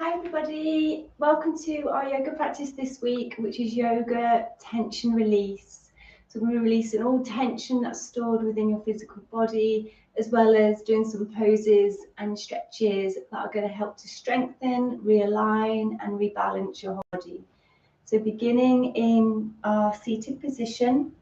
Hi everybody, welcome to our yoga practice this week, which is yoga tension release. So we're going to be releasing all tension that's stored within your physical body, as well as doing some poses and stretches that are going to help to strengthen, realign and rebalance your body. So beginning in our seated position,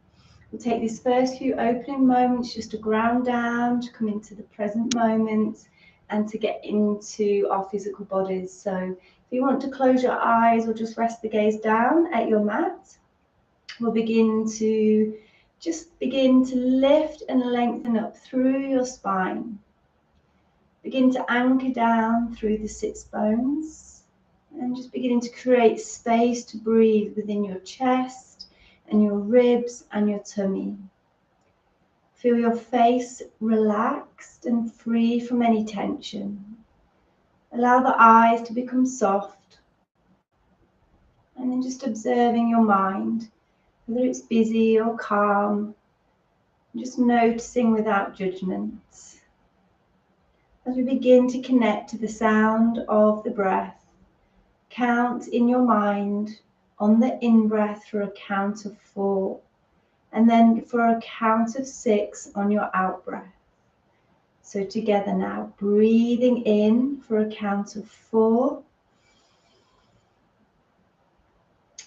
we'll take these first few opening moments just to ground down, to come into the present moment, and to get into our physical bodies. So if you want to close your eyes or just rest the gaze down at your mat, we'll begin to lift and lengthen up through your spine. Begin to anchor down through the sits bones and just beginning to create space to breathe within your chest and your ribs and your tummy. Feel your face relaxed and free from any tension. Allow the eyes to become soft. And then just observing your mind, whether it's busy or calm. Just noticing without judgment. As we begin to connect to the sound of the breath, count in your mind on the in-breath for a count of 4. And then for a count of 6 on your out-breath. So together now, breathing in for a count of 4.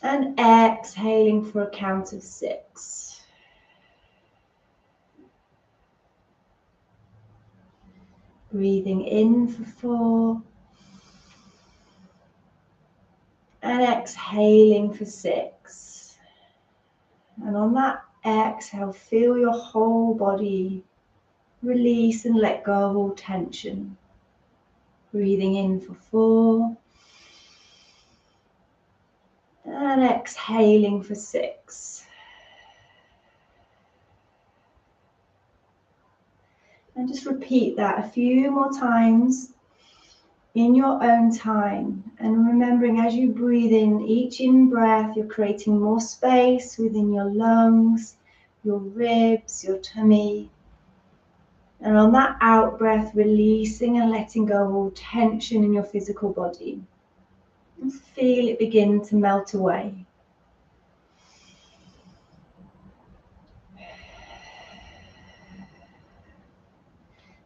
And exhaling for a count of 6. Breathing in for 4. And exhaling for 6. And on that exhale, feel your whole body release and let go of all tension. Breathing in for 4. And exhaling for 6. And just repeat that a few more times in your own time. And remembering as you breathe in, each in-breath, you're creating more space within your lungs, your ribs, your tummy. And on that out-breath, releasing and letting go of all tension in your physical body. And feel it begin to melt away.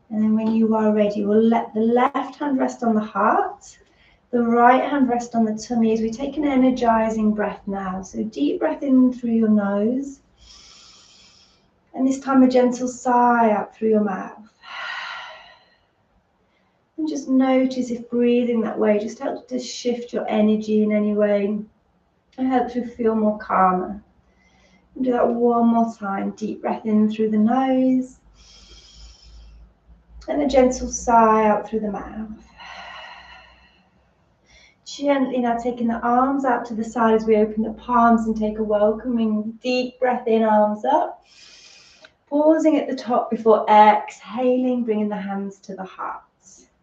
And then when you are ready, we'll let the left hand rest on the heart, the right hand rest on the tummy as we take an energizing breath now. So deep breath in through your nose. And this time a gentle sigh out through your mouth. And just notice if breathing that way just helps to shift your energy in any way and helps you feel more calmer. And do that one more time. Deep breath in through the nose. And a gentle sigh out through the mouth. Gently now taking the arms out to the side as we open the palms and take a welcoming deep breath in, arms up. Pausing at the top before exhaling, bringing the hands to the heart.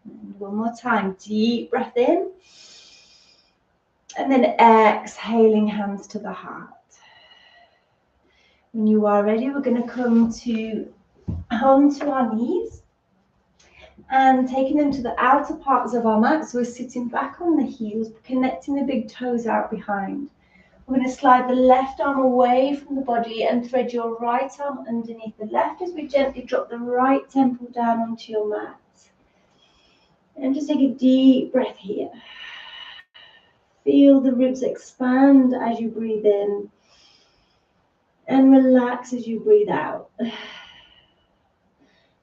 And one more time, deep breath in. And then exhaling, hands to the heart. When you are ready, we're going to come onto our knees. And taking them to the outer parts of our mat, so we're sitting back on the heels, connecting the big toes out behind. We're going to slide the left arm away from the body and thread your right arm underneath the left as we gently drop the right temple down onto your mat. And just take a deep breath here. Feel the ribs expand as you breathe in and relax as you breathe out.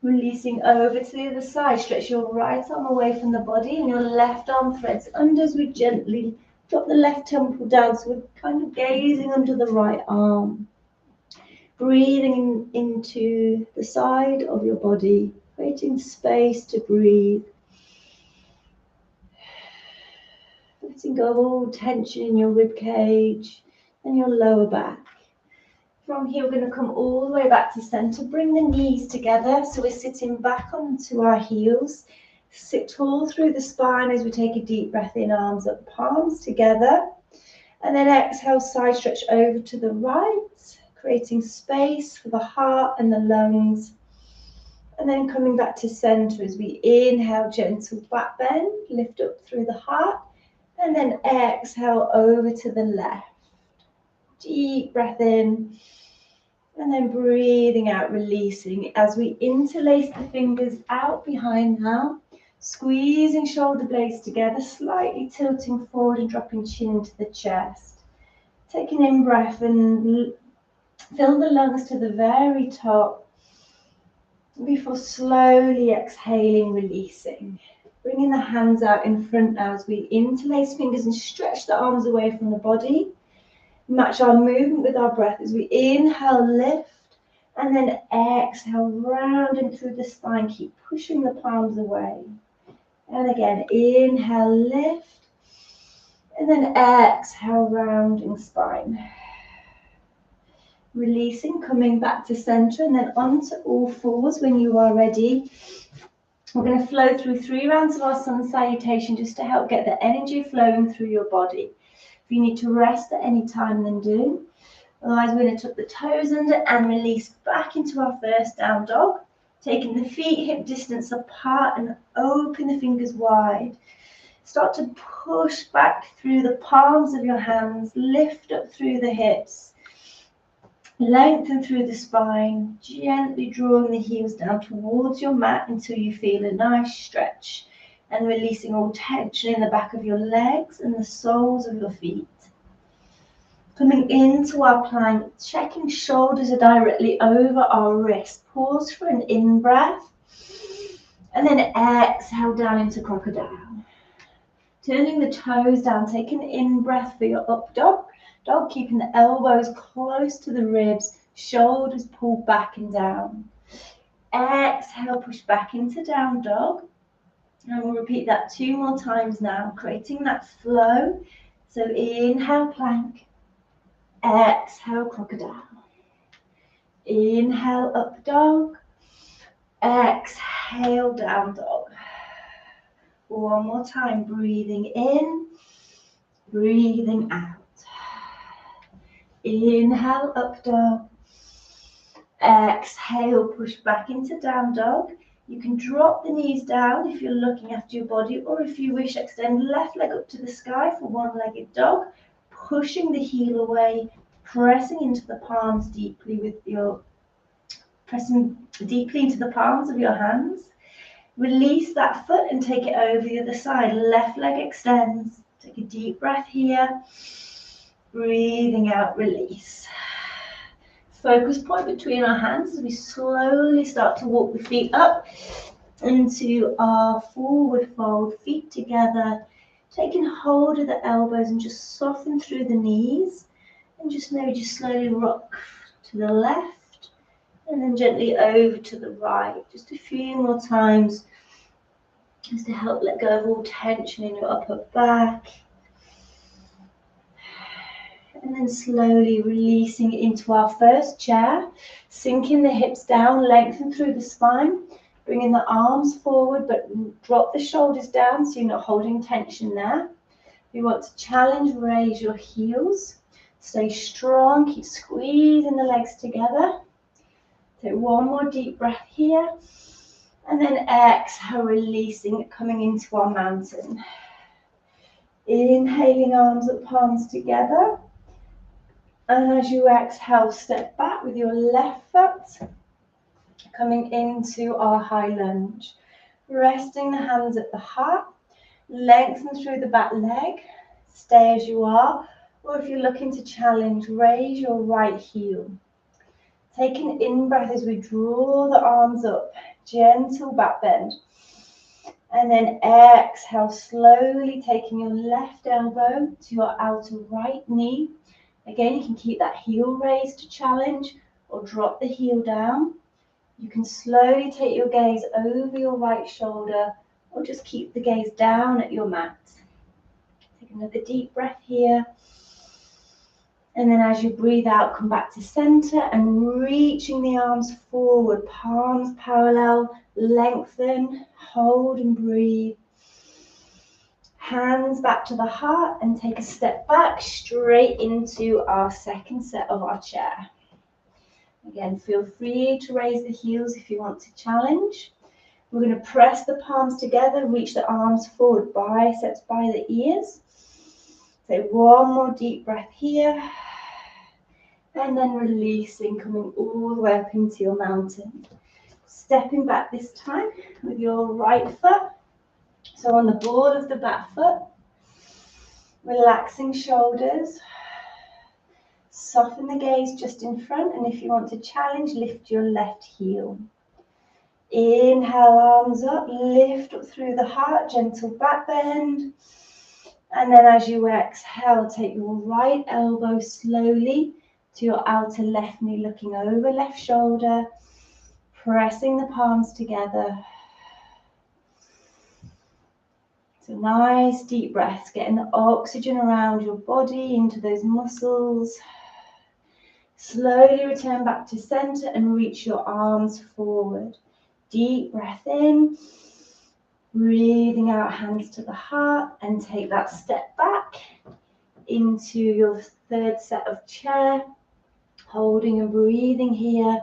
Releasing over to the other side, stretch your right arm away from the body and your left arm threads under as we gently drop the left temple down. So we're kind of gazing under the right arm. Breathing into the side of your body, creating space to breathe. Letting go of all tension in your rib cage and your lower back. From here, we're going to come all the way back to center. Bring the knees together. So we're sitting back onto our heels. Sit tall through the spine as we take a deep breath in, arms up, palms together. And then exhale, side stretch over to the right, creating space for the heart and the lungs. And then coming back to center as we inhale, gentle back bend, lift up through the heart. And then exhale over to the left. Deep breath in. And then breathing out, releasing as we interlace the fingers out behind now. Squeezing shoulder blades together, slightly tilting forward and dropping chin into the chest. Take an in-breath and fill the lungs to the very top before slowly exhaling, releasing. Bringing the hands out in front now as we interlace fingers and stretch the arms away from the body. Match our movement with our breath as we inhale, lift, and then exhale, rounding through the spine. Keep pushing the palms away. And again, inhale, lift, and then exhale, rounding spine. Releasing, coming back to center, and then onto all fours when you are ready. We're going to flow through 3 rounds of our sun salutation just to help get the energy flowing through your body. If you need to rest at any time, then do. Otherwise, we're going to tuck the toes under and release back into our first down dog. Taking the feet hip distance apart and open the fingers wide. Start to push back through the palms of your hands. Lift up through the hips. Lengthen through the spine. Gently drawing the heels down towards your mat until you feel a nice stretch. And releasing all tension in the back of your legs and the soles of your feet. Coming into our plank, checking shoulders are directly over our wrists. Pause for an in-breath. And then exhale down into crocodile. Turning the toes down, take an in-breath for your up dog. Keeping the elbows close to the ribs, shoulders pulled back and down. Exhale, push back into down dog. And we'll repeat that 2 more times now, creating that flow. So inhale, plank. Exhale, crocodile. Inhale, up dog. Exhale, down dog. One more time, breathing in, breathing out. Inhale, up dog. Exhale, push back into down dog. You can drop the knees down if you're looking after your body, or if you wish, extend left leg up to the sky for one-legged dog, pushing the heel away, pressing into the palms deeply with your, pressing deeply into the palms of your hands. Release that foot and take it over the other side. Left leg extends. Take a deep breath here. Breathing out, release. Focus point between our hands as we slowly start to walk the feet up into our forward fold, feet together, taking hold of the elbows and just soften through the knees, and just maybe just slowly rock to the left and then gently over to the right. Just a few more times just to help let go of all tension in your upper back. And then slowly releasing into our first chair, sinking the hips down, lengthen through the spine, bringing the arms forward, but drop the shoulders down so you're not holding tension there. If you want to challenge, raise your heels. Stay strong, keep squeezing the legs together. Take one more deep breath here. And then exhale, releasing, coming into our mountain. Inhaling, arms up, palms together. And as you exhale, step back with your left foot, coming into our high lunge. Resting the hands at the heart, lengthen through the back leg, stay as you are, or if you're looking to challenge, raise your right heel. Take an in-breath as we draw the arms up, gentle back bend. And then exhale, slowly taking your left elbow to your outer right knee. Again, you can keep that heel raised to challenge or drop the heel down. You can slowly take your gaze over your right shoulder or just keep the gaze down at your mat. Take another deep breath here. And then as you breathe out, come back to center and reaching the arms forward, palms parallel, lengthen, hold and breathe. Hands back to the heart and take a step back straight into our second set of our chair. Again, feel free to raise the heels if you want to challenge. We're going to press the palms together, reach the arms forward, biceps by the ears. So one more deep breath here. And then releasing, coming all the way up into your mountain. Stepping back this time with your right foot. So on the board of the back foot. Relaxing shoulders. Soften the gaze just in front. And if you want to challenge, lift your left heel. Inhale, arms up, lift up through the heart, gentle back bend. And then as you exhale, take your right elbow slowly to your outer left knee, looking over left shoulder, pressing the palms together. So nice deep breaths, getting the oxygen around your body, into those muscles. Slowly return back to center and reach your arms forward. Deep breath in, breathing out, hands to the heart, and take that step back into your third set of chair, holding and breathing here.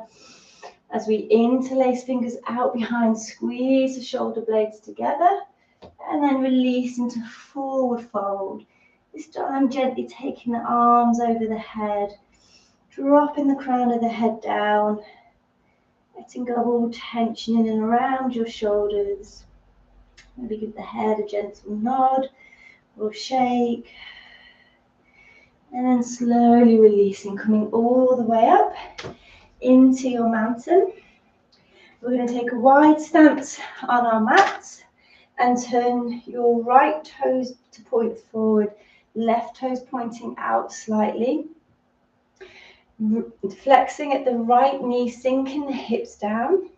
As we interlace fingers out behind, squeeze the shoulder blades together, and then release into forward fold. This time gently taking the arms over the head, dropping the crown of the head down, letting go of all tension in and around your shoulders. Maybe give the head a gentle nod or shake. And then slowly releasing, coming all the way up into your mountain. We're going to take a wide stance on our mats and turn your right toes to point forward, left toes pointing out slightly. Flexing at the right knee, sinking the hips down.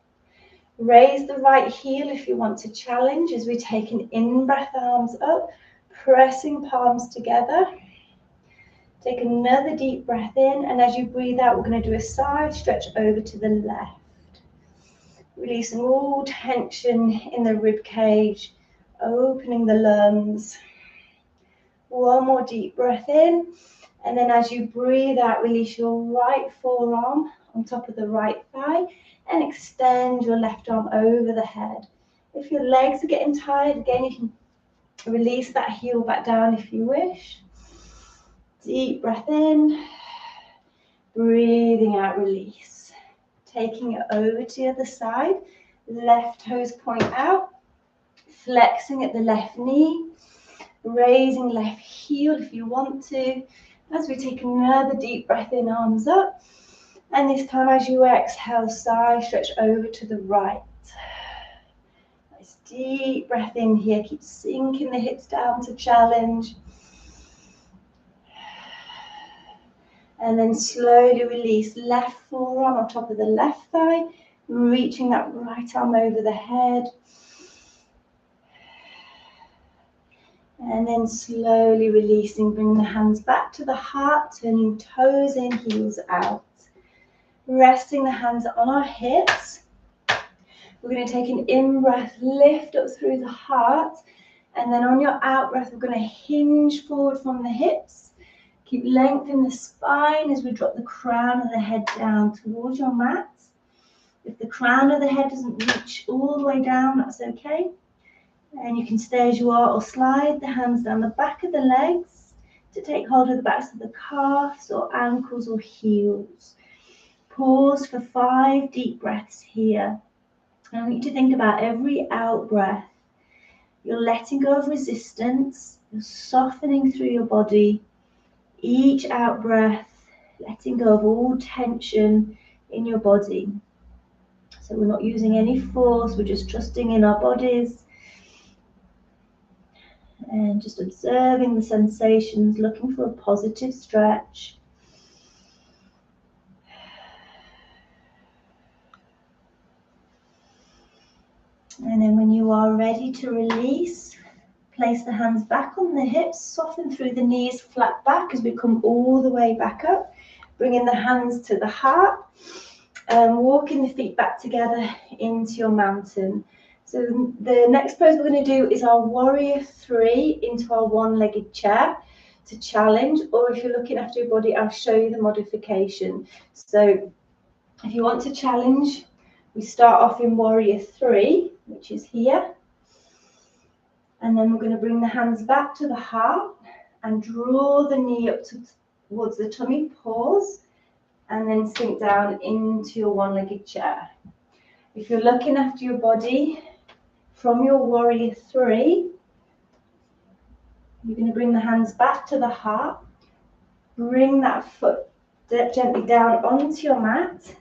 Raise the right heel if you want to challenge as we take an in-breath, arms up, pressing palms together. Take another deep breath in, and as you breathe out, we're going to do a side stretch over to the left. Releasing all tension in the rib cage, opening the lungs. One more deep breath in, and then as you breathe out, release your right forearm on top of the right thigh and extend your left arm over the head. If your legs are getting tired, again, you can release that heel back down if you wish. Deep breath in, breathing out, release. Taking it over to the other side, left toes point out, flexing at the left knee, raising left heel if you want to. As we take another deep breath in, arms up. And this time as you exhale, side stretch over to the right. Nice deep breath in here, keep sinking the hips down to challenge. And then slowly release, left forearm on top of the left thigh, reaching that right arm over the head. And then slowly releasing, bring the hands back to the heart, turning toes in, heels out. Resting the hands on our hips. We're going to take an in-breath, lift up through the heart. And then on your out-breath, we're going to hinge forward from the hips. Keep lengthening the spine as we drop the crown of the head down towards your mat. If the crown of the head doesn't reach all the way down, that's okay. And you can stay as you are or slide the hands down the back of the legs to take hold of the backs of the calves or ankles or heels. Pause for 5 deep breaths here. And I want you to think about every out breath. You're letting go of resistance. You're softening through your body. Each out breath, letting go of all tension in your body. So we're not using any force. We're just trusting in our bodies. And just observing the sensations, looking for a positive stretch. And then when you are ready to release, place the hands back on the hips, soften through the knees, flat back as we come all the way back up. Bringing the hands to the heart and walking the feet back together into your mountain. So the next pose we're going to do is our warrior 3 into our one-legged chair to challenge, or if you're looking after your body, I'll show you the modification. So if you want to challenge, we start off in warrior 3, which is here. And then we're going to bring the hands back to the heart and draw the knee up towards the tummy, pause, and then sink down into your one-legged chair. If you're looking after your body, from your warrior 3, you're going to bring the hands back to the heart, bring that foot gently down onto your mat,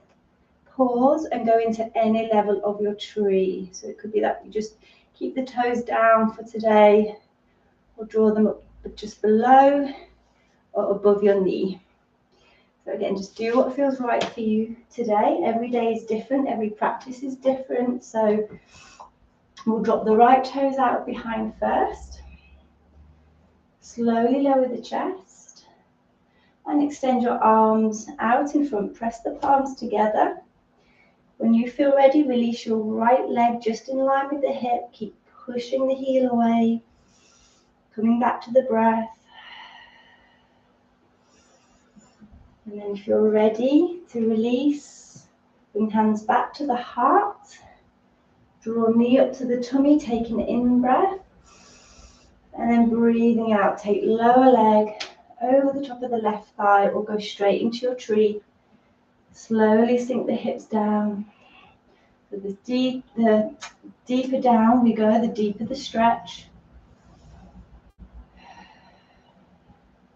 pause and go into any level of your tree. So it could be that you just keep the toes down for today, or draw them up just below or above your knee. So again, just do what feels right for you today. Every day is different, every practice is different. So we'll drop the right toes out behind first. Slowly lower the chest and extend your arms out in front. Press the palms together. When you feel ready, release your right leg just in line with the hip. Keep pushing the heel away. Coming back to the breath. And then if you're ready to release, bring hands back to the heart. Draw knee up to the tummy, taking an in breath. And then breathing out, take lower leg over the top of the left thigh or go straight into your tree. Slowly sink the hips down. So the deeper down we go, the deeper the stretch.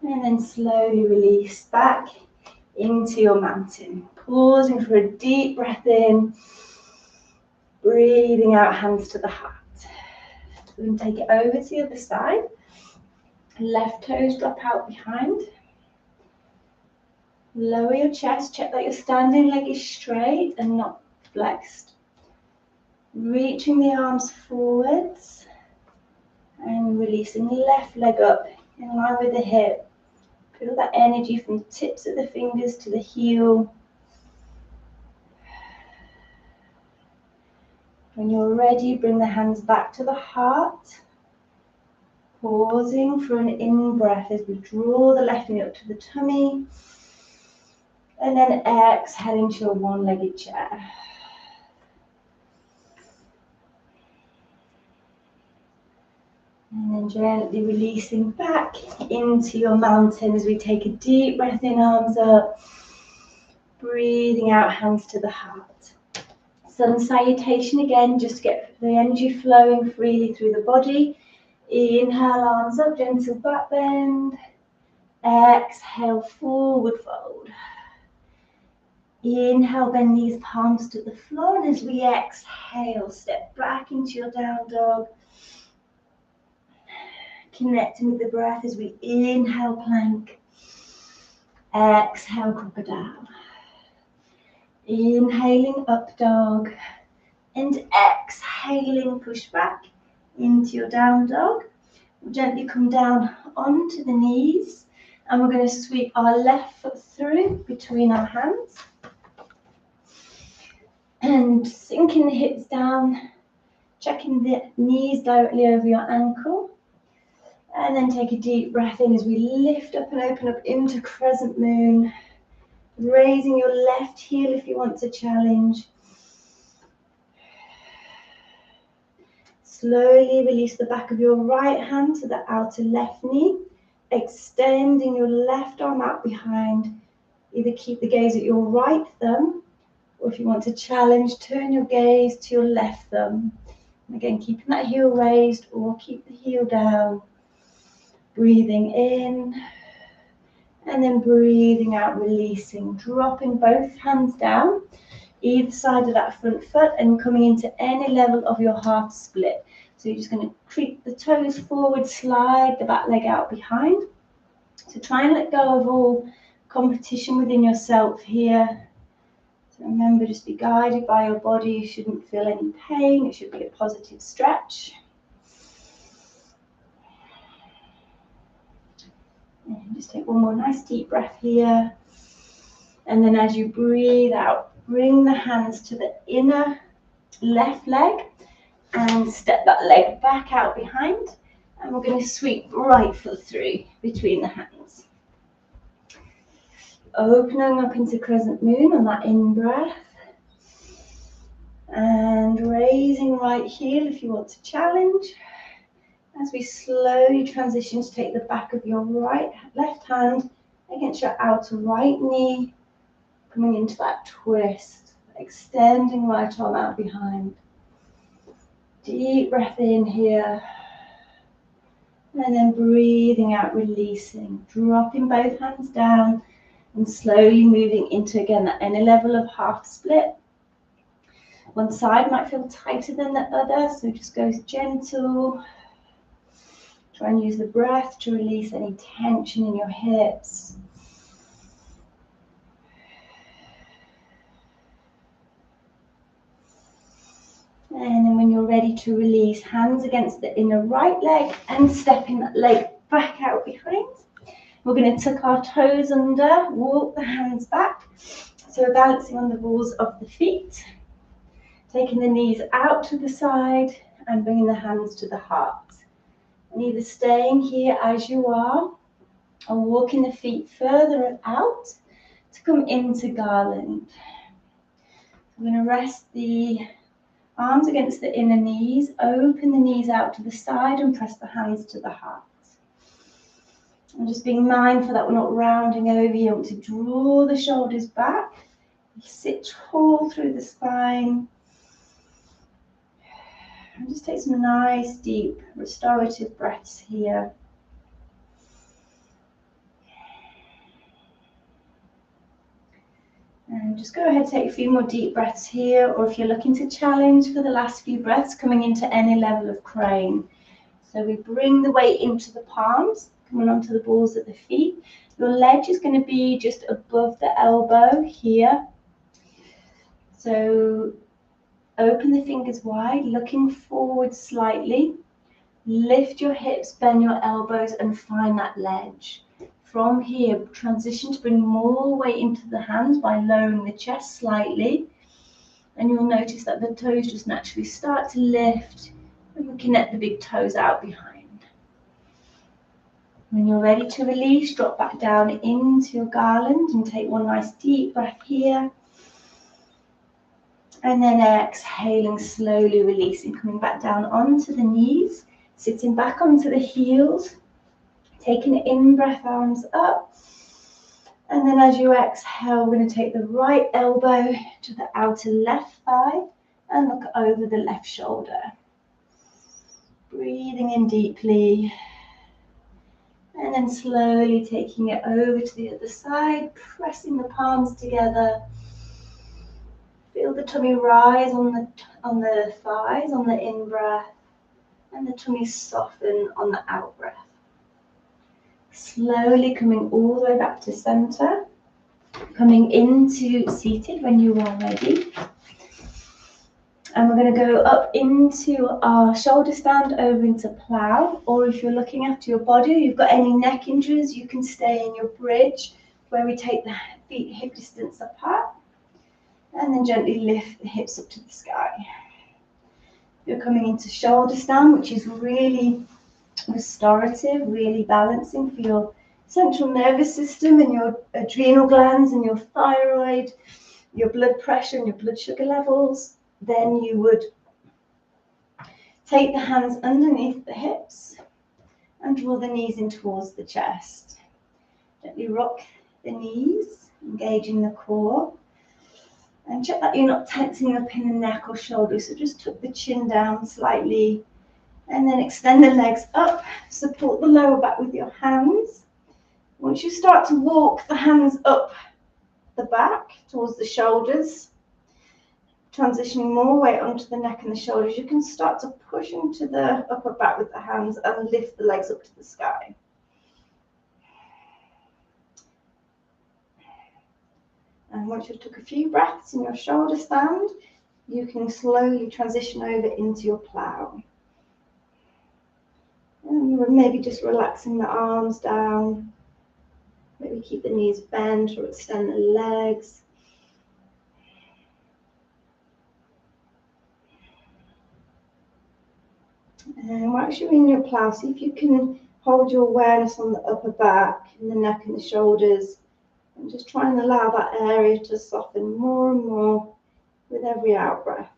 And then slowly release back into your mountain. Pausing for a deep breath in. Breathing out, hands to the heart. We're going to take it over to the other side. Left toes drop out behind. Lower your chest. Check that your standing leg is straight and not flexed. Reaching the arms forwards. And releasing the left leg up in line with the hip. Feel that energy from the tips of the fingers to the heel. When you're ready, bring the hands back to the heart. Pausing for an in-breath as we draw the left knee up to the tummy. And then exhale into your one-legged chair. And then gently releasing back into your mountain as we take a deep breath in, arms up. Breathing out, hands to the heart. Sun salutation again, just to get the energy flowing freely through the body. Inhale, arms up, gentle back bend. Exhale, forward fold. Inhale, bend knees, palms to the floor. And as we exhale, step back into your down dog. Connecting with the breath as we inhale, plank. Exhale, crocodile. Inhaling, up dog. And exhaling, push back into your down dog. We'll gently come down onto the knees. And we're going to sweep our left foot through between our hands. And sinking the hips down. Checking the knees directly over your ankle. And then take a deep breath in as we lift up and open up into crescent moon. Raising your left heel if you want to challenge. Slowly release the back of your right hand to the outer left knee. Extending your left arm out behind. Either keep the gaze at your right thumb, or if you want to challenge, turn your gaze to your left thumb. And again, keeping that heel raised or keep the heel down. Breathing in. And then breathing out, releasing, dropping both hands down, either side of that front foot and coming into any level of your half split. So you're just going to creep the toes forward, slide the back leg out behind. So try and let go of all competition within yourself here. So remember, just be guided by your body. You shouldn't feel any pain. It should be a positive stretch. And just take one more nice deep breath here. And then as you breathe out, bring the hands to the inner left leg and step that leg back out behind. And we're going to sweep right foot through between the hands. Opening up into crescent moon on that in breath. And raising right heel if you want to challenge. As we slowly transition to take the back of your left hand against your outer right knee, coming into that twist, extending right arm out behind. Deep breath in here, and then breathing out, releasing, dropping both hands down and slowly moving into, again, that inner level of half split. One side might feel tighter than the other, so just go gentle. Try and use the breath to release any tension in your hips. And then when you're ready to release, hands against the inner right leg and stepping that leg back out behind. We're going to tuck our toes under, walk the hands back. So we're balancing on the balls of the feet, taking the knees out to the side and bringing the hands to the heart. And either staying here as you are or walking the feet further out to come into garland. I'm going to rest the arms against the inner knees, open the knees out to the side and press the hands to the heart. And just being mindful that we're not rounding over. You want to draw the shoulders back, sit tall through the spine. And just take some nice, deep, restorative breaths here. And just go ahead, take a few more deep breaths here, or if you're looking to challenge for the last few breaths, coming into any level of crane. So we bring the weight into the palms, coming onto the balls at the feet. Your ledge is going to be just above the elbow here. So open the fingers wide, looking forward slightly. Lift your hips, bend your elbows, and find that ledge. From here, transition to bring more weight into the hands by lowering the chest slightly. And you'll notice that the toes just naturally start to lift, and we connect the big toes out behind. When you're ready to release, drop back down into your garland and take one nice deep breath here. And then exhaling, slowly releasing, coming back down onto the knees, sitting back onto the heels, taking an in-breath, arms up. And then as you exhale, we're going to take the right elbow to the outer left thigh and look over the left shoulder. Breathing in deeply. And then slowly taking it over to the other side, pressing the palms together. Feel the tummy rise on the thighs on the in-breath, and the tummy soften on the out-breath. Slowly coming all the way back to center, coming into seated when you are ready. And we're going to go up into our shoulder stand, over into plow, or if you're looking after your body, you've got any neck injuries, you can stay in your bridge where we take the feet hip distance apart and then gently lift the hips up to the sky. You're coming into shoulder stand, which is really restorative, really balancing for your central nervous system and your adrenal glands and your thyroid, your blood pressure and your blood sugar levels. Then you would take the hands underneath the hips and draw the knees in towards the chest. Gently rock the knees, engaging the core. And check that you're not tensing up in the neck or shoulders, so just tuck the chin down slightly. And then extend the legs up, support the lower back with your hands. Once you start to walk the hands up the back towards the shoulders, transitioning more weight onto the neck and the shoulders, you can start to push into the upper back with the hands and lift the legs up to the sky. And once you've took a few breaths in your shoulder stand, you can slowly transition over into your plow. And you're maybe just relaxing the arms down. Maybe keep the knees bent or extend the legs. And once you're in your plow, see if you can hold your awareness on the upper back and the neck and the shoulders. And just try and allow that area to soften more and more with every out breath.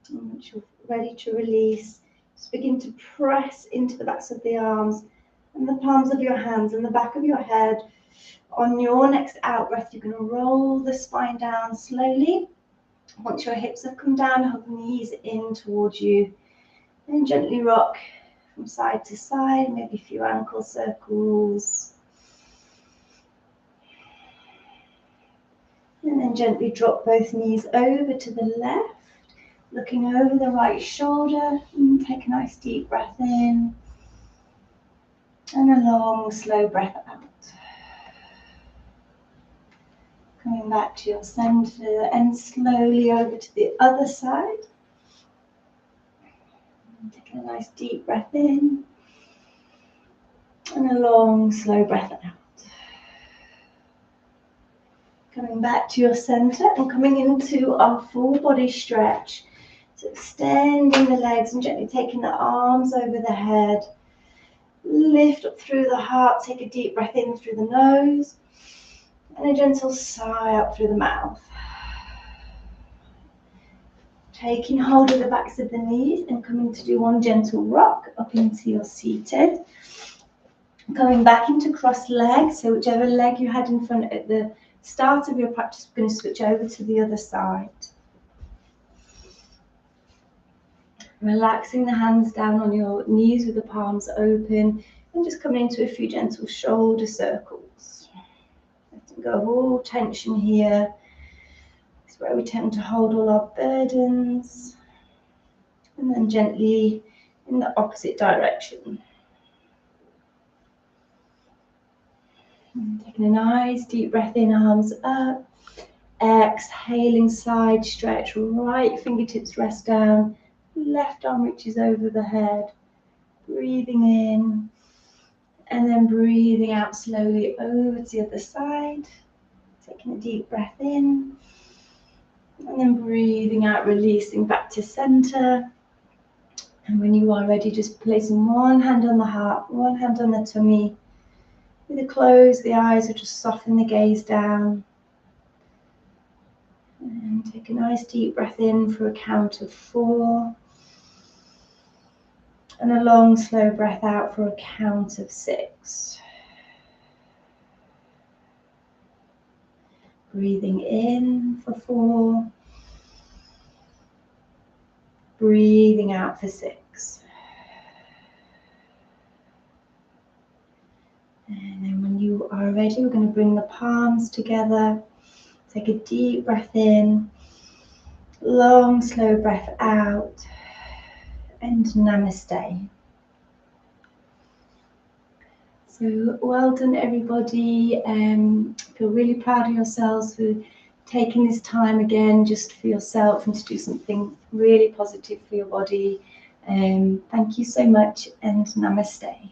And once you're ready to release, just begin to press into the backs of the arms and the palms of your hands and the back of your head. On your next out breath, you're going to roll the spine down slowly. Once your hips have come down, hug the knees in towards you. Then gently rock from side to side, maybe a few ankle circles. And then gently drop both knees over to the left, looking over the right shoulder. And take a nice deep breath in. And a long, slow breath out. Coming back to your center and slowly over to the other side. And taking a nice deep breath in. And a long, slow breath out. Coming back to your center and coming into our full body stretch. So extending the legs and gently taking the arms over the head. Lift up through the heart, take a deep breath in through the nose. And a gentle sigh out through the mouth. Taking hold of the backs of the knees and coming to do one gentle rock up into your seated. Coming back into cross legs, so whichever leg you had in front at the start of your practice, we're going to switch over to the other side. Relaxing the hands down on your knees with the palms open and just coming into a few gentle shoulder circles. Letting go of all tension here. This is where we tend to hold all our burdens. And then gently in the opposite direction. And taking a nice deep breath in, arms up. Exhaling, side stretch, right fingertips rest down. Left arm reaches over the head. Breathing in. And then breathing out slowly over to the other side. Taking a deep breath in. And then breathing out, releasing back to center. And when you are ready, just placing one hand on the heart, one hand on the tummy. Either close the eyes or just soften the gaze down. And take a nice deep breath in for a count of 4. And a long, slow breath out for a count of 6. Breathing in for 4. Breathing out for 6. And then when you are ready, we're going to bring the palms together. Take a deep breath in. Long, slow breath out. And namaste. So well done, everybody. Feel really proud of yourselves for taking this time again just for yourself and to do something really positive for your body. Thank you so much and namaste.